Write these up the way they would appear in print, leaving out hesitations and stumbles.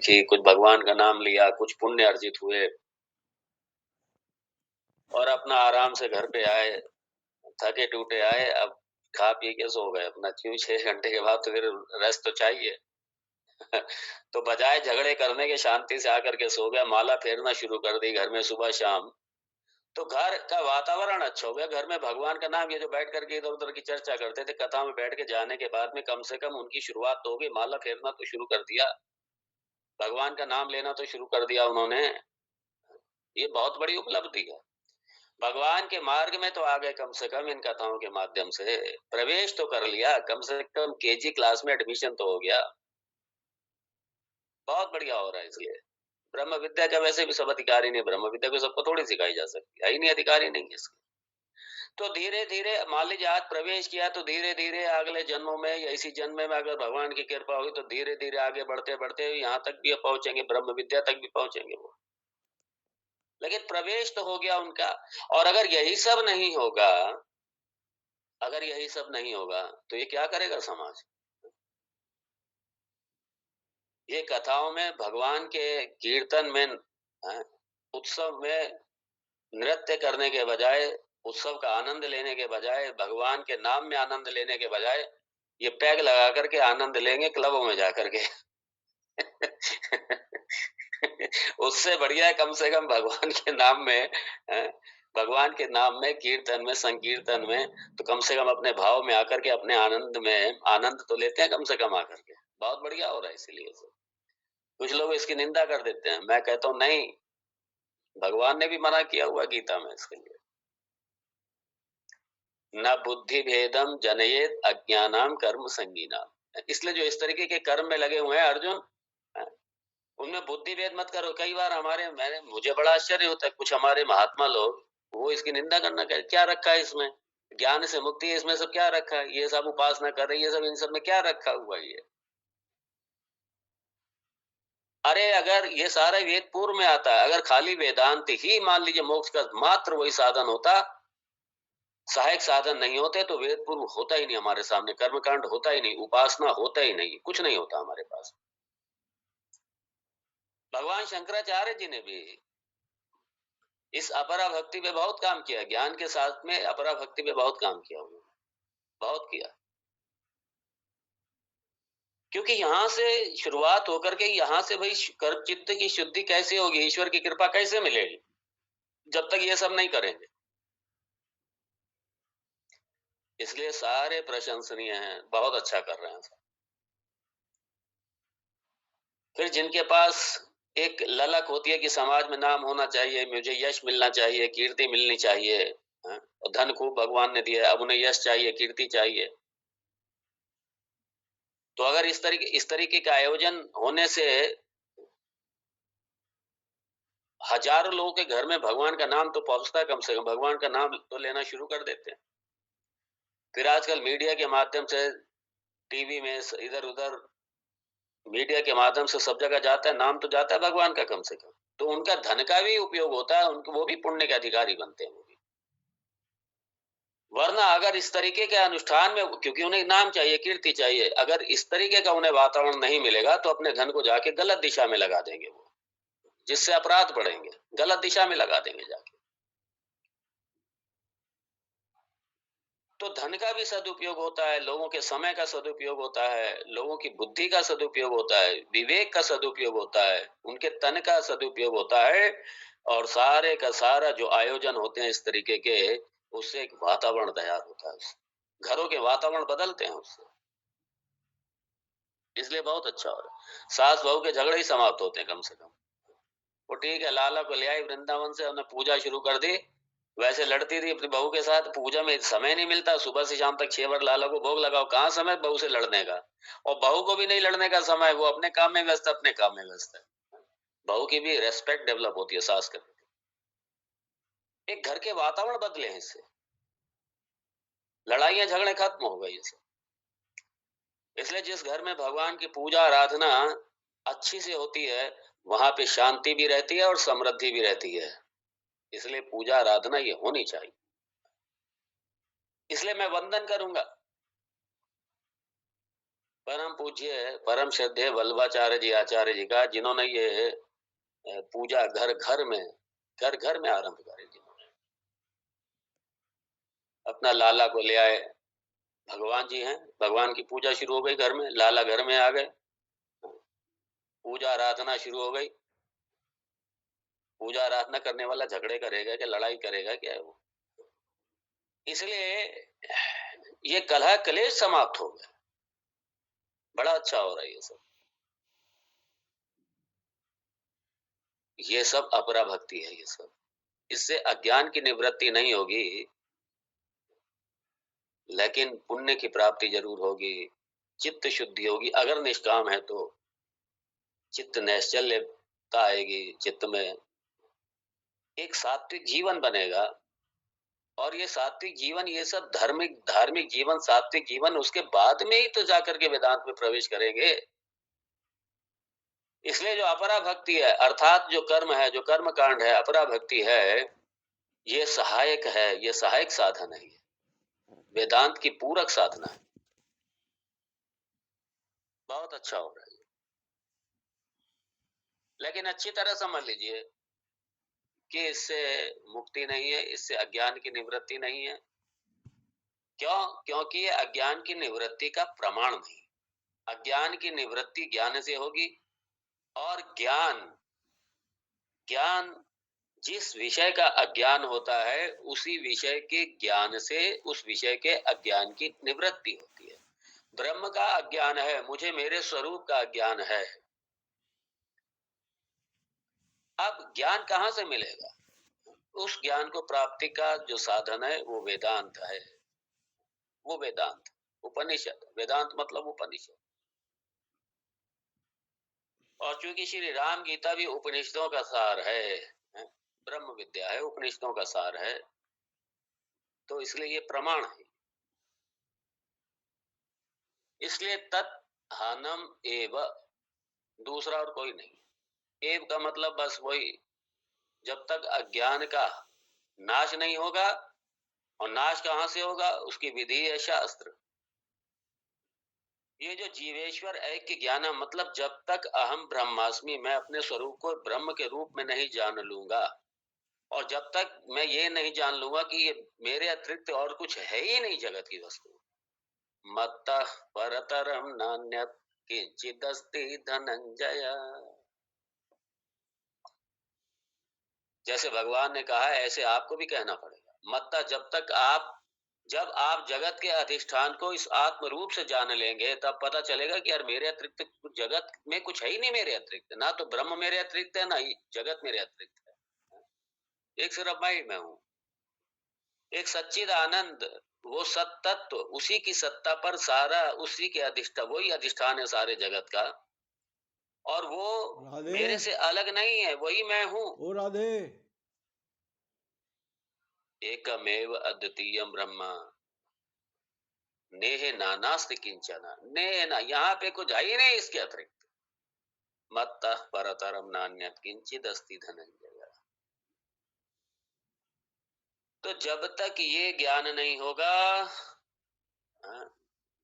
कि कुछ भगवान का नाम लिया, कुछ पुण्य अर्जित हुए और अपना आराम से घर पे आए, थके-टूटे आए, अब खा-पी के सो गए अपना। क्यों 6 घंटे के बाद तो फिर रेस्ट तो चाहिए। तो बजाय झगड़े करने के शांति से आकर के सो गया, माला फेरना शुरू कर दी घर में सुबह-शाम। तो घर का वातावरण अच्छा हो गया, घर में भगवान का नाम, ये जो बैठ करके इधर-उधर की चर्चा करते थे, कथा में बैठ के जाने के बाद में कम से कम उनकी शुरुआत तो हो गई, माला फेरना तो शुरू कर दिया, भगवान का नाम लेना तो शुरू कर दिया उन्होंने। ये बहुत बड़ी उपलब्धि है। भगवान के मार्ग में तो आ गए कम से कम इन कथाओं के माध्यम से, प्रवेश तो कर लिया, कम से कम केजी क्लास में एडमिशन तो हो गया। बहुत बढ़िया हो रहा है इसलिए। ब्रह्म विद्या का वैसे भी सब अधिकारी नहीं, ब्रह्म विद्या को सबको थोड़ी सिखाई जा सकती है, ही नहीं, अधिकारी नहीं है इसकी। तो धीरे-धीरे मान लीजिए आज प्रवेश किया तो धीरे-धीरे अगले जन्मों में या इसी जन्म में अगर भगवान की कृपा हुई तो धीरे-धीरे आगे बढ़ते-बढ़ते यहाँ तक भी पहुँचेंगे, ब्रह्म विद्या तक भी पहुँचेंगे वो। लेकिन प्रवेश तो हो गया उनका। और अगर यही सब नहीं होगा, अगर यही सब नहीं होगा तो ये क्या करेगा समाज? ये कथाओं में, भगवान के कीर्तन में, उत्सव में नृत्य करने के बजाय, उत्सव का आनंद लेने के बजाय, भगवान के नाम में आनंद लेने के बजाय, ये पैग लगा करके आनंद लेंगे क्लबों में जाकर के। उससे बढ़िया है कम से कम भगवान के नाम में, भगवान के नाम में, कीर्तन में, संकीर्तन में, तो कम से कम अपने भाव में आकर के अपने आनंद में आनंद तो लेते हैं कम से कम आकर के। बहुत बढ़िया हो रहा है इसीलिए से। कुछ लोग इसकी निंदा कर देते हैं, मैं कहता हूँ नहीं, भगवान ने भी मना किया हुआ गीता में इसके लिए। न बुद्धि भेदम जनयेत अज्ञानाम कर्म संगीनाम। इसलिए जो इस तरीके के कर्म में लगे हुए हैं अर्जुन, उनमें बुद्धि भेद मत करो। कई बार मुझे बड़ा आश्चर्य होता है, कुछ हमारे महात्मा लोग वो इसकी निंदा करना, क्या रखा है इसमें, ज्ञान से मुक्ति है, इसमें सब क्या रखा है, ये सब उपासना कर रही है, सब इन सब में क्या रखा हुआ है ये। अरे अगर ये सारा वेद पूर्व में आता है, अगर खाली वेदांत ही मान लीजिए मोक्ष का मात्र वही साधन होता, सहायक साधन नहीं होते, तो वेद पूर्व होता ही नहीं हमारे सामने, कर्मकांड होता ही नहीं, उपासना होता ही नहीं, कुछ नहीं होता हमारे पास। भगवान शंकराचार्य जी ने भी इस अपरा भक्ति पे बहुत काम किया, ज्ञान के साथ में अपरा भक्ति पे बहुत काम किया उन्होंने, बहुत किया। क्योंकि यहाँ से शुरुआत होकर के यहाँ से भाई कर्म चित्त की शुद्धि कैसे होगी, ईश्वर की कृपा कैसे मिलेगी, जब तक ये सब नहीं करेंगे। इसलिए सारे प्रशंसनीय हैं, बहुत अच्छा कर रहे हैं। फिर जिनके पास एक ललक होती है कि समाज में नाम होना चाहिए, मुझे यश मिलना चाहिए, कीर्ति मिलनी चाहिए, और धन खूब भगवान ने दिया, अब उन्हें यश चाहिए, कीर्ति चाहिए। तो अगर इस तरीके का आयोजन होने से हजारों लोगों के घर में भगवान का नाम तो पहुंचता है, कम से कम भगवान का नाम तो लेना शुरू कर देते हैं। फिर आजकल मीडिया के माध्यम से, टीवी में, इधर उधर मीडिया के माध्यम से सब जगह जाता है, नाम तो जाता है भगवान का कम से कम, तो उनका धन का भी उपयोग होता है, उनको वो भी पुण्य के अधिकारी बनते हैं वो भी। वरना अगर इस तरीके के अनुष्ठान में, क्योंकि उन्हें नाम चाहिए, कीर्ति चाहिए, अगर इस तरीके का उन्हें वातावरण नहीं मिलेगा तो अपने धन को जाके गलत दिशा में लगा देंगे वो, जिससे अपराध बढ़ेंगे, गलत दिशा में लगा देंगे जाके। तो धन का भी सदुपयोग होता है, लोगों के समय का सदुपयोग होता है, लोगों की बुद्धि का सदुपयोग होता है, विवेक का सदुपयोग होता है, उनके तन का सदुपयोग होता है, और सारे का सारा जो आयोजन होते हैं इस तरीके के, उससे एक वातावरण तैयार होता है, घरों के वातावरण बदलते हैं उससे। इसलिए बहुत अच्छा हो रहा है। सास बहू के झगड़े ही समाप्त होते हैं कम से कम। वो ठीक है, लाला को ले आई वृंदावन से, उन्हें पूजा शुरू कर दी, वैसे लड़ती थी अपनी बहू के साथ, पूजा में समय नहीं मिलता, सुबह से शाम तक 6 बार लाला को भोग लगाओ, कहाँ समय बहू से लड़ने का, और बहू को भी नहीं लड़ने का समय, वो अपने काम में व्यस्त है, अपने काम में व्यस्त है। बहू की भी रेस्पेक्ट डेवलप होती है सास के प्रति। एक घर के वातावरण बदले हैं इससे, लड़ाइयां झगड़े खत्म हो गई इससे। इसलिए जिस घर में भगवान की पूजा आराधना अच्छी से होती है, वहां पे शांति भी रहती है और समृद्धि भी रहती है। इसलिए पूजा आराधना ये होनी चाहिए। इसलिए मैं वंदन करूंगा, परम पूज्य परम श्रद्धेय वल्लभाचार्य जी आचार्य जी का, जिन्होंने ये पूजा घर घर में आरंभ करी, जिन्होंने अपना लाला को ले आए। भगवान जी हैं, भगवान की पूजा शुरू हो गई घर में, लाला घर में आ गए, पूजा आराधना शुरू हो गई। पूजा आराधना करने वाला झगड़े करेगा कि लड़ाई करेगा, क्या है वो? इसलिए ये कलह कलेश समाप्त हो गए। बड़ा अच्छा हो रहा है ये सब। ये सब अपरा भक्ति है। ये सब, इससे अज्ञान की निवृत्ति नहीं होगी, लेकिन पुण्य की प्राप्ति जरूर होगी, चित्त शुद्धि होगी। अगर निष्काम है तो चित्त नैश्चल्यता आएगी, चित्त में एक सात्विक जीवन बनेगा। और ये सात्विक जीवन, ये सब धार्मिक जीवन, सात्विक जीवन, उसके बाद में ही तो जाकर के वेदांत में प्रवेश करेंगे। इसलिए जो अपरा भक्ति है, अर्थात जो कर्म है, जो कर्म कांड है, अपरा भक्ति है, ये सहायक है, ये सहायक साधन है, ये वेदांत की पूरक साधना है। बहुत अच्छा हो रहा है। लेकिन अच्छी तरह समझ लीजिए कि इससे मुक्ति नहीं है, इससे अज्ञान की निवृत्ति नहीं है। क्यों? क्योंकि ये अज्ञान की निवृत्ति का प्रमाण नहीं। अज्ञान की निवृत्ति ज्ञान से होगी, और ज्ञान जिस विषय का अज्ञान होता है, उसी विषय के ज्ञान से उस विषय के अज्ञान की निवृत्ति होती है। ब्रह्म का अज्ञान है, मुझे मेरे स्वरूप का अज्ञान है। अब ज्ञान कहां से मिलेगा? उस ज्ञान को प्राप्ति का जो साधन है वो वेदांत है। वो वेदांत, उपनिषद, वेदांत मतलब उपनिषद। और चूंकि श्री राम गीता भी उपनिषदों का सार है, ब्रह्म विद्या है, उपनिषदों का सार है, तो इसलिए ये प्रमाण है। इसलिए तत्हानम एव, दूसरा और कोई नहीं। एव का मतलब बस वही, जब तक अज्ञान का नाश नहीं होगा, और नाश कहां से होगा? उसकी विधि है शास्त्र। ये जो जीवेश्वर ऐक्य ज्ञान, मतलब जब तक अहम ब्रह्मास्मि, मैं अपने स्वरूप को ब्रह्म के रूप में नहीं जान लूंगा, और जब तक मैं ये नहीं जान लूंगा कि ये मेरे अतिरिक्त और कुछ है ही नहीं जगत की वस्तु, मत्तः परतरम नान्यत् किंचिदस्ति धनंजय। जैसे भगवान ने कहा है, ऐसे आपको भी कहना पड़ेगा। मत्ता, जब आप जगत के अधिष्ठान को इस आत्म रूप से जान लेंगे, तब पता चलेगा कि यार मेरे अतिरिक्त जगत में कुछ है ही नहीं। मेरे अतिरिक्त ना तो ब्रह्म मेरे अतिरिक्त है, ना ही जगत मेरे अतिरिक्त है। एक सिर्फ मैं ही मैं हूं, एक सच्चिद आनंद, वो सत्तत्व, उसी की सत्ता पर सारा, उसी के अधिष्ठान, वही अधिष्ठान है सारे जगत का, और वो मेरे से अलग नहीं है, वही मैं हूं। ओ राधे। एकमेव अद्वितीयम ब्रह्म नेह नानास्ति किंचन। नेह ना, यहाँ पे कुछ है ही नहीं इसके अतिरिक्त। मत्तः परतरम नान्यत् किंचिद अस्ति धनंजय। तो जब तक ये ज्ञान नहीं होगा,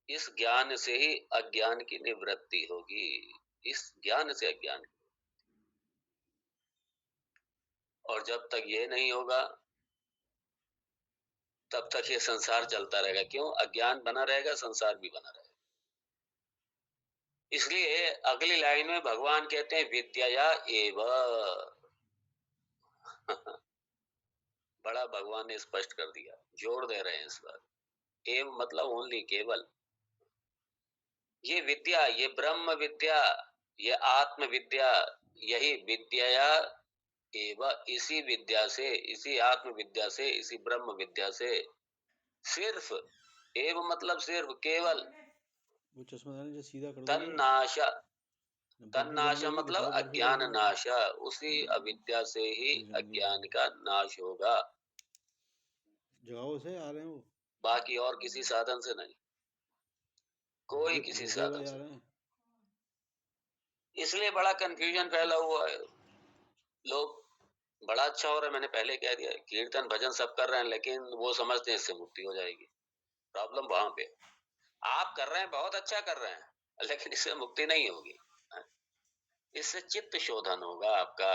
इस ज्ञान से ही अज्ञान की निवृत्ति होगी। इस ज्ञान से अज्ञान, और जब तक ये नहीं होगा, तब तक ये संसार चलता रहेगा। क्यों? अज्ञान बना रहेगा, संसार भी बना रहेगा। इसलिए अगली लाइन में भगवान कहते हैं विद्या एव। बड़ा भगवान ने स्पष्ट कर दिया, जोड़ दे रहे हैं इस बात। एव मतलब ओनली, केवल। ये विद्या, ये ब्रह्म विद्या, ये आत्म विद्या, यही विद्या एवं, इसी विद्या से, इसी आत्म विद्या से, इसी ब्रह्म विद्या से, सिर्फ एवं मतलब सिर्फ, केवल, वो चश्मा जो सीधा कर दो। तन्नाशा, तन्नाशा मतलब अज्ञान नाशा, उसी अविद्या से ही अज्ञान का नाश होगा। जगाओ से आ रहे हैं वो, बाकी और किसी साधन से नहीं, कोई किसी साधन से नहीं। इसलिए बड़ा कंफ्यूजन फैला हुआ है। लोग, बड़ा अच्छा हो रहा है, मैंने पहले कह दिया, कीर्तन भजन सब कर रहे हैं, लेकिन वो समझते हैं इससे मुक्ति हो जाएगी। प्रॉब्लम वहां पे। आप कर रहे हैं, बहुत अच्छा कर रहे हैं, लेकिन इससे मुक्ति नहीं होगी। इससे चित्त शोधन होगा, आपका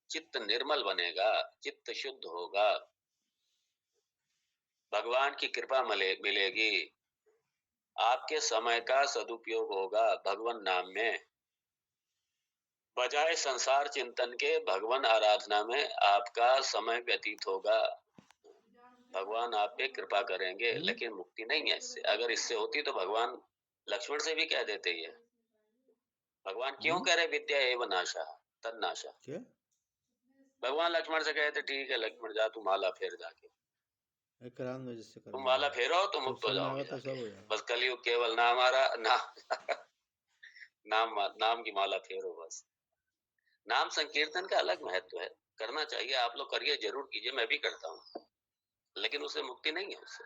चित्त निर्मल बनेगा, चित्त शुद्ध होगा, भगवान की कृपा मिलेगी, आपके समय का सदुपयोग होगा भगवान नाम में, बजाय संसार चिंतन के भगवान आराधना में आपका समय व्यतीत होगा। भगवान आप पे कृपा करेंगे, लेकिन मुक्ति नहीं है इससे। अगर इससे होती तो भगवान लक्ष्मण से भी कह देते ये। भगवान क्यों कह रहे विद्या एवं नाशा तद नाशा? क्या? भगवान लक्ष्मण से कहते ठीक है लक्ष्मण जा तू माला फेर जाके, करान में जिससे तुम माला फेरो तो जब मुक्त हो समय जाओगे आएगा तो सब जाके। हो जाएगा। बस कलयुग केवल नाम आ रहा नाम की माला फेरो बस। नाम संकीर्तन का अलग महत्व है, करना चाहिए, आप लोग करिए, जरूर कीजिए, मैं भी करता हूँ, लेकिन उससे मुक्ति नहीं है उससे,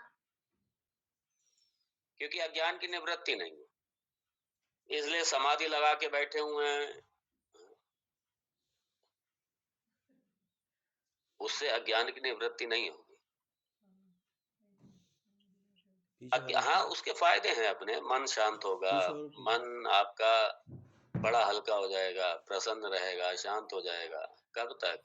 क्योंकि अज्ञान की निवृत्ति नहीं है। इसलिए समाधि लगा के बैठे हुए हैं, उससे अज्ञान की निवृत्ति नहीं होगी। हाँ, उसके फायदे हैं अपने, मन शांत होगा, मन आपका बड़ा हल्का हो जाएगा, प्रसन्न रहेगा, शांत हो जाएगा। कब तक?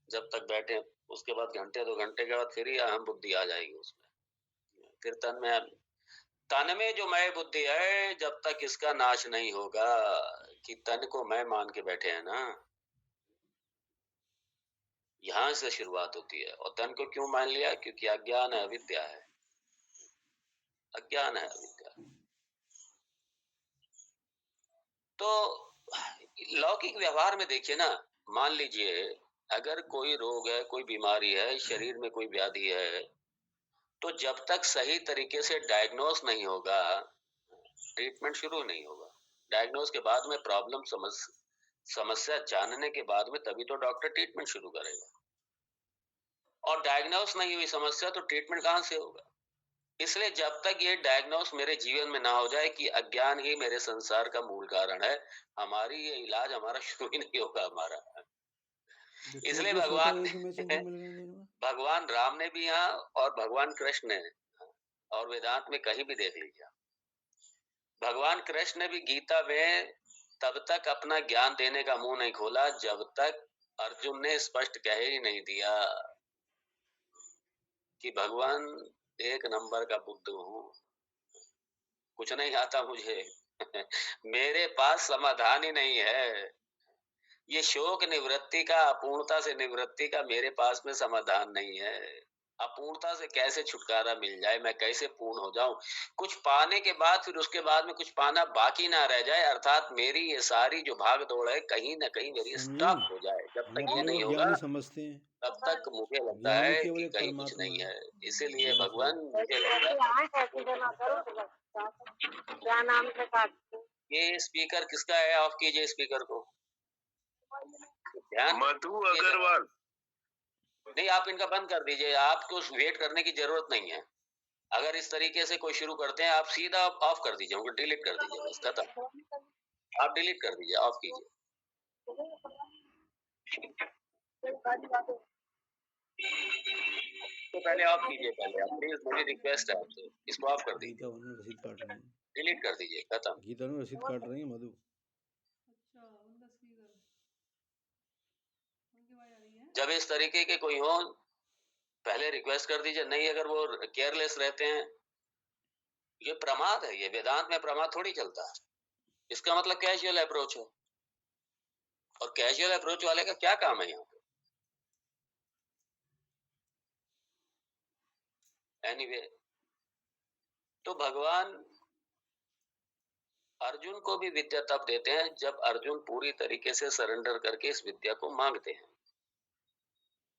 जब तक बैठे, उसके बाद घंटे 2 घंटे के बाद फिर ही अहम बुद्धि आ जाएगी उसमें, फिर तन में जो मैं बुद्धि है, जब तक इसका नाश नहीं होगा, कि तन को मैं मान के बैठे हैं ना, यहां से शुरुआत होती है। और तन को क्यों मान लिया? क्योंकि अज्ञान है, अविद्या है, अज्ञान है, अविद्या। तो लौकिक व्यवहार में देखिए ना, मान लीजिए अगर कोई रोग है, कोई बीमारी है, शरीर में कोई व्याधि है, तो जब तक सही तरीके से डायग्नोस नहीं होगा, ट्रीटमेंट शुरू नहीं होगा। डायग्नोस के बाद में प्रॉब्लम समस्या जानने के बाद में तभी तो डॉक्टर ट्रीटमेंट शुरू करेगा। और डायग्नोस नहीं हुई समस्या तो ट्रीटमेंट कहां से होगा? इसलिए जब तक ये डायग्नोस मेरे जीवन में ना हो जाए कि अज्ञान ही मेरे संसार का मूल कारण है, हमारी ये इलाज हमारा शुरू ही नहीं होगा हमारा। इसलिए भगवान राम ने भी यहाँ, और भगवान कृष्ण ने, और वेदांत में कहीं भी देख लीजिए, भगवान कृष्ण ने भी गीता में तब तक अपना ज्ञान देने का मुंह नहीं खोला जब तक अर्जुन ने स्पष्ट कह ही नहीं दिया कि भगवान एक नंबर का बुद्ध हूँ, कुछ नहीं आता मुझे मेरे पास समाधान ही नहीं है। ये शोक निवृत्ति का, अपूर्णता से निवृत्ति का मेरे पास में समाधान नहीं है। अपूर्णता से कैसे छुटकारा मिल जाए, मैं कैसे पूर्ण हो जाऊं? कुछ पाने के बाद फिर उसके बाद में कुछ पाना बाकी ना रह जाए, अर्थात मेरी ये सारी जो भाग दौड़ है कहीं ना कहीं मेरी स्टॉप हो जाए। जब तक ये नहीं होगा समझते हैं, तब तक मुझे लगता है कि कहीं कुछ नहीं है। इसीलिए भगवान मुझे क्या नाम से ये स्पीकर किसका है? ऑफ कीजिए स्पीकर को। ध्यान मधु अग्रवाल। नहीं, आप इनका बंद कर दीजिए, आपको वेट करने की जरूरत नहीं है। अगर इस तरीके से कोई शुरू करते हैं, आप सीधा ऑफ कर दीजिए, उनको डिलीट कर दीजिए, बस खत्म। आप डिलीट कर दीजिए, ऑफ कीजिए। तो पहले ऑफ कीजिए, पहले आप प्लीज, मेरी रिक्वेस्ट है आपसे, इसको ऑफ कर दीजिए, रसीद काट रही है, डिलीट कर दीजिए, खत्म। गीता में रसीद काट रही है मधु। जब इस तरीके के कोई हो, पहले रिक्वेस्ट कर दीजिए। नहीं, अगर वो केयरलेस रहते हैं, ये प्रमाद है, ये वेदांत में प्रमाद थोड़ी चलता है। इसका मतलब कैजुअल अप्रोच है, और कैजुअल अप्रोच वाले का क्या काम है यहाँ पे? एनीवे, तो भगवान अर्जुन को भी विद्या तब देते हैं जब अर्जुन पूरी तरीके से सरेंडर करके इस विद्या को मांगते हैं।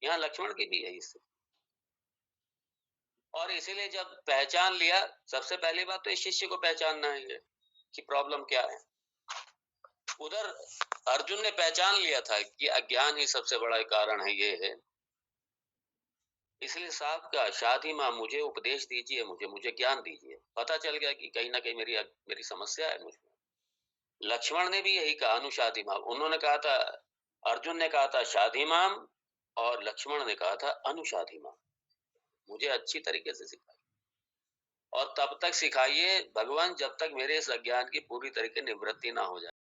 यहाँ लक्ष्मण की भी है इससे। और इसीलिए जब पहचान लिया, सबसे पहली बात तो इस शिष्य को पहचानना है कि प्रॉब्लम क्या है। उधर अर्जुन ने पहचान लिया था कि अज्ञान ही सबसे बड़ा कारण है, ये है। इसलिए साहब का शादी माँ मुझे उपदेश दीजिए, मुझे ज्ञान दीजिए। पता चल गया कि कहीं ना कहीं मेरी समस्या है मुझमें। लक्ष्मण ने भी यही कहा, अनुशादी माम। उन्होंने कहा था, अर्जुन ने कहा था शादी माम, और लक्ष्मण ने कहा था अनुशादी माम। मुझे अच्छी तरीके से सिखाई। और तब तक सिखाइए भगवान जब तक मेरे इस अज्ञान की पूरी तरीके निवृत्ति ना हो जाए।